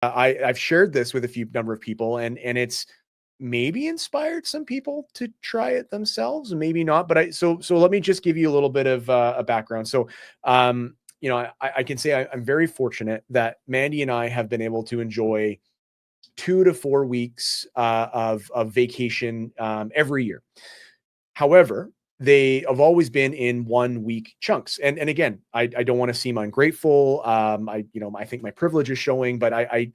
I've shared this with a few number of people, and it's maybe inspired some people to try it themselves, maybe not. But so let me just give you a little bit of a background. So, I can say I'm very fortunate that Mandy and I have been able to enjoy 2 to 4 weeks of vacation every year. However, they have always been in 1 week chunks. And again, I don't want to seem ungrateful. I think my privilege is showing, but I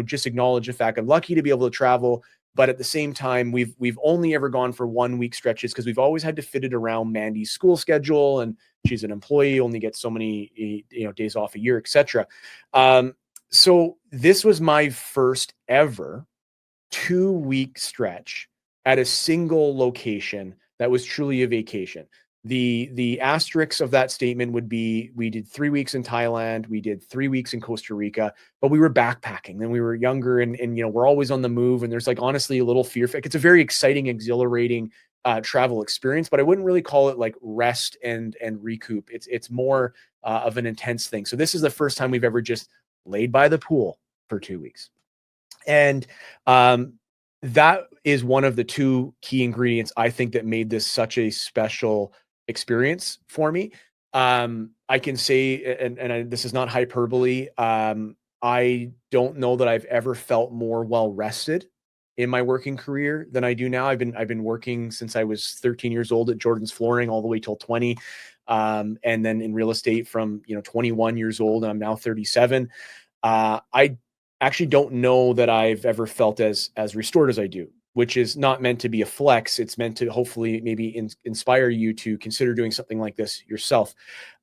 just acknowledge the fact I'm lucky to be able to travel. But at the same time, we've only ever gone for 1 week stretches because we've always had to fit it around Mandy's school schedule, and she's an employee, only gets so many days off a year, etc. So this was my first ever 2 week stretch at a single location that was truly a vacation. The asterisks of that statement would be we did 3 weeks in Thailand, we did 3 weeks in Costa Rica, but we were backpacking. Then we were younger, and we're always on the move, and there's like honestly a little fear. It's a very exciting, exhilarating travel experience, but I wouldn't really call it like rest and recoup. It's more of an intense thing. So this is the first time we've ever just laid by the pool for 2 weeks. And that is one of the two key ingredients I think that made this such a special experience for me. I can say, this is not hyperbole. I don't know that I've ever felt more well rested in my working career than I do now. I've been working since I was 13 years old at Jordan's Flooring all the way till 20. And then in real estate from 21 years old, and I'm now 37. I actually don't know that I've ever felt as restored as I do, which is not meant to be a flex. It's meant to hopefully maybe inspire you to consider doing something like this yourself.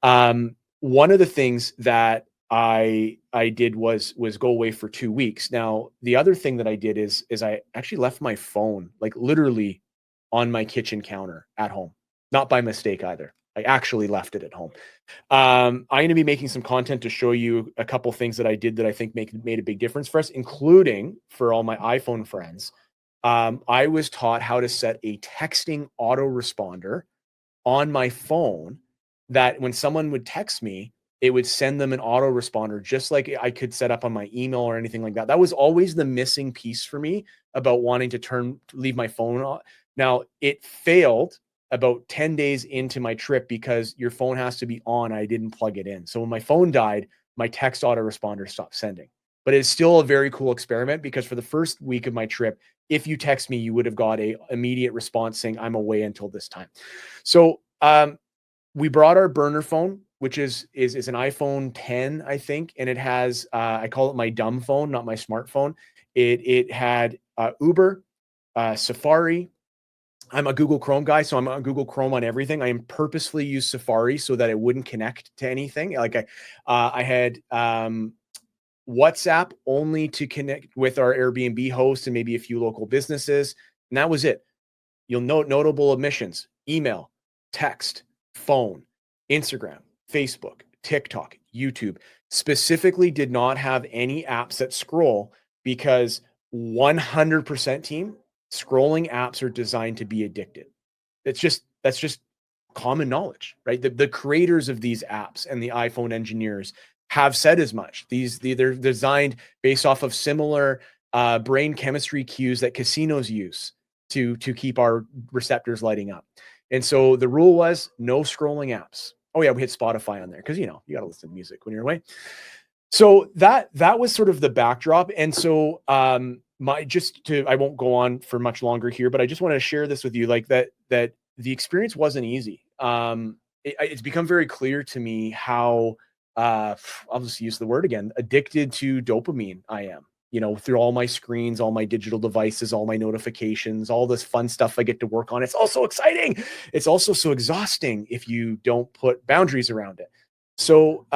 One of the things that I did was go away for 2 weeks. Now, the other thing that I did is I actually left my phone like literally on my kitchen counter at home, not by mistake either. I actually left it at home. I'm going to be making some content to show you a couple things that I did that I think made a big difference for us, including for all my iPhone friends. I was taught how to set a texting autoresponder on my phone that when someone would text me, it would send them an autoresponder, just like I could set up on my email or anything like that. That was always the missing piece for me about wanting to leave my phone on. Now, it failed about 10 days into my trip because your phone has to be on. I didn't plug it in. So when my phone died, my text autoresponder stopped sending. But it's still a very cool experiment because for the first week of my trip, if you text me, you would have got a immediate response saying I'm away until this time. So we brought our burner phone, which is an iPhone 10, I think, and it has I call it my dumb phone, not my smartphone. It had Uber, Safari. I'm a Google Chrome guy, so I'm on Google Chrome on everything. I am purposely use Safari so that it wouldn't connect to anything. Like I had WhatsApp only to connect with our Airbnb host and maybe a few local businesses, and that was it. You'll note notable omissions: email, text, phone, Instagram, Facebook, TikTok, YouTube. Specifically did not have any apps that scroll because 100% team, scrolling apps are designed to be addicted. That's just common knowledge, right? The creators of these apps and the iPhone engineers have said as much. They're designed based off of similar brain chemistry cues that casinos use to keep our receptors lighting up. And so the rule was no scrolling apps. Oh yeah, we had Spotify on there because you got to listen to music when you're away. So that was sort of the backdrop. And so I won't go on for much longer here, but I just want to share this with you, like that the experience wasn't easy. It's become very clear to me how I'll just use the word again, addicted to dopamine I am. Through all my screens, all my digital devices, all my notifications, all this fun stuff I get to work on. It's also exciting. It's also so exhausting if you don't put boundaries around it. So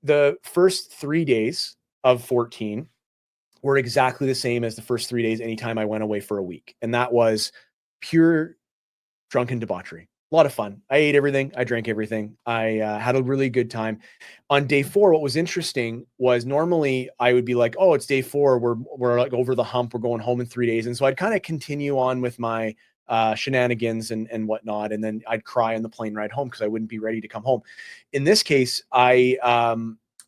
the first 3 days of 14 were exactly the same as the first 3 days anytime I went away for a week. And that was pure drunken debauchery. A lot of fun. I ate everything. I drank everything. I had a really good time. On day 4, what was interesting was normally I would be like, oh, it's day 4. We're like over the hump. We're going home in 3 days. And so I'd kind of continue on with my shenanigans and whatnot. And then I'd cry on the plane ride home because I wouldn't be ready to come home. In this case, I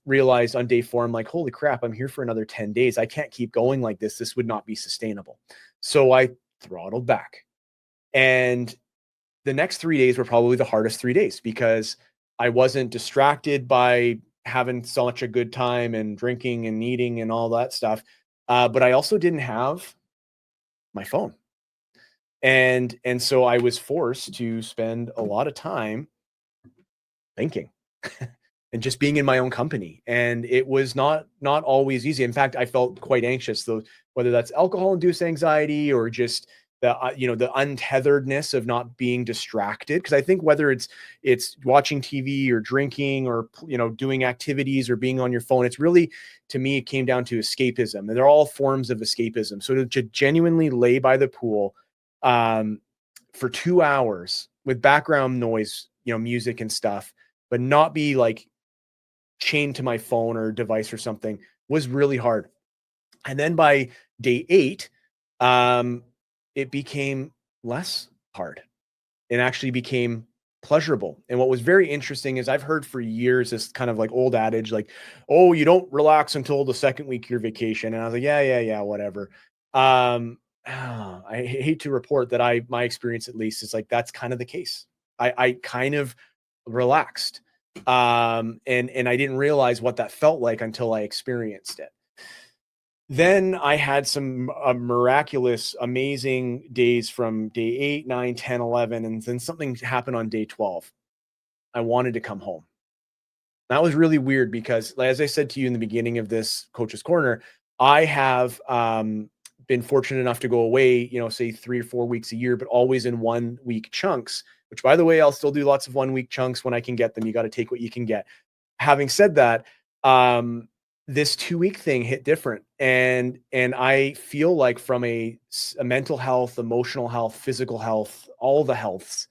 realized on day 4, I'm like, holy crap, I'm here for another 10 days. I can't keep going like this. This would not be sustainable. So I throttled back. And the next 3 days were probably the hardest 3 days because I wasn't distracted by having such a good time and drinking and eating and all that stuff. But I also didn't have my phone. And so I was forced to spend a lot of time thinking and just being in my own company. And it was not always easy. In fact, I felt quite anxious, though, whether that's alcohol induced anxiety or just the the untetheredness of not being distracted. Because I think whether it's watching TV or drinking or doing activities or being on your phone, it's really, to me, it came down to escapism. And they're all forms of escapism. So to genuinely lay by the pool um, for 2 hours with background noise, music and stuff, but not be like chained to my phone or device or something, was really hard. And then by day 8, um, it became less hard and actually became pleasurable. And what was very interesting is I've heard for years this kind of like old adage, like, oh, you don't relax until the second week of your vacation. And I was like, yeah, whatever. I hate to report that my experience, at least, is like that's kind of the case. I kind of relaxed. And I didn't realize what that felt like until I experienced it. Then I had some miraculous, amazing days from day 8, 9, 10, 11, and then something happened on day 12. I wanted to come home. That was really weird because, as I said to you in the beginning of this Coach's Corner, I have been fortunate enough to go away, say 3 or 4 weeks a year, but always in 1 week chunks, which, by the way, I'll still do lots of 1 week chunks when I can get them. You got to take what you can get. Having said that, this 2 week thing hit different. And I feel like from a mental health, emotional health, physical health, all the healths,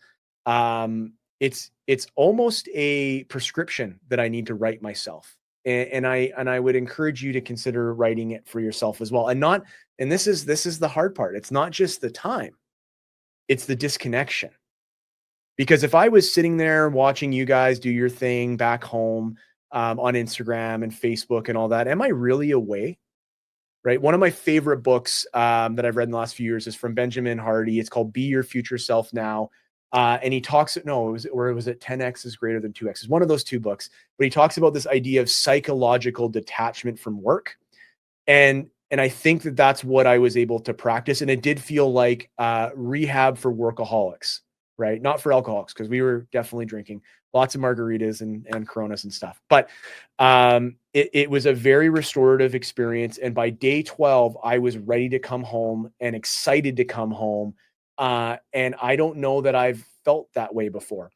it's almost a prescription that I need to write myself. And I would encourage you to consider writing it for yourself as well. And this is the hard part. It's not just the time, it's the disconnection. Because if I was sitting there watching you guys do your thing back home, on Instagram and Facebook and all that, am I really away? Right. One of my favorite books that I've read in the last few years is from Benjamin Hardy. It's called Be Your Future Self Now. And he talks, no, it was it 10X is greater than 2X. It's one of those two books, but he talks about this idea of psychological detachment from work. And I think that that's what I was able to practice. And it did feel like rehab for workaholics, right? Not for alcoholics, because we were definitely drinking lots of margaritas and Coronas and stuff. But it was a very restorative experience. And by day 12, I was ready to come home and excited to come home. And I don't know that I've felt that way before.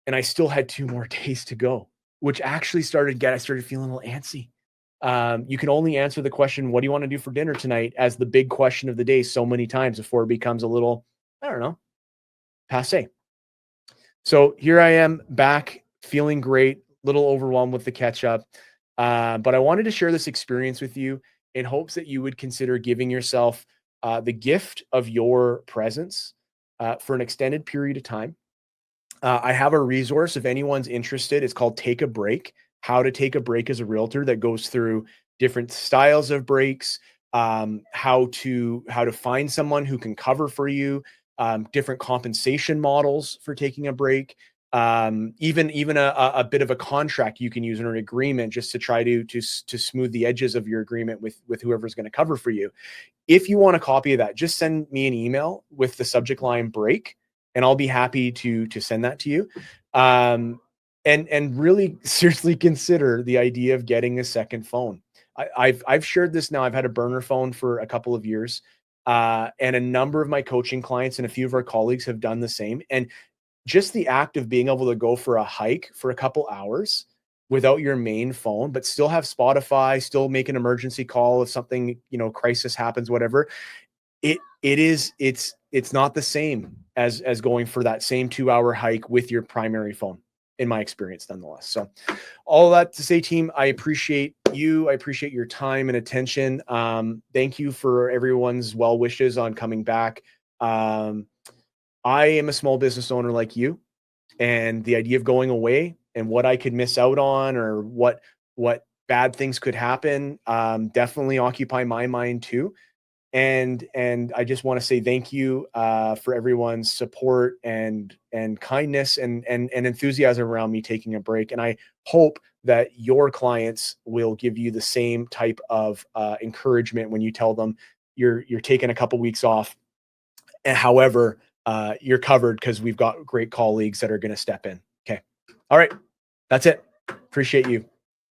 And I still had 2 more days to go, which actually I started feeling a little antsy. You can only answer the question, what do you want to do for dinner tonight, as the big question of the day so many times before it becomes a little, I don't know, passe. So here I am back, feeling great, little overwhelmed with the catch up. But I wanted to share this experience with you in hopes that you would consider giving yourself the gift of your presence for an extended period of time. I have a resource if anyone's interested. It's called Take a Break, How to Take a Break as a Realtor, that goes through different styles of breaks, how to find someone who can cover for you, different compensation models for taking a break, even a bit of a contract you can use in an agreement just to try to smooth the edges of your agreement with whoever's going to cover for you. If you want a copy of that, just send me an email with the subject line break, and I'll be happy to send that to you. And really seriously consider the idea of getting a second phone. I've shared this now. I've had a burner phone for a couple of years, and a number of my coaching clients and a few of our colleagues have done the same. And just the act of being able to go for a hike for a couple hours without your main phone, but still have Spotify, still make an emergency call if something, crisis happens, whatever. It's not the same as going for that same 2 hour hike with your primary phone, in my experience, nonetheless. So all of that to say, team, I appreciate you. I appreciate your time and attention. Thank you for everyone's well wishes on coming back. I am a small business owner like you, and the idea of going away and what I could miss out on, or what what bad things could happen, definitely occupy my mind too. And I just want to say thank you for everyone's support and kindness and enthusiasm around me taking a break. And I hope that your clients will give you the same type of encouragement when you tell them you're taking a couple weeks off. And however, you're covered because we've got great colleagues that are going to step in. Okay. All right. That's it. Appreciate you.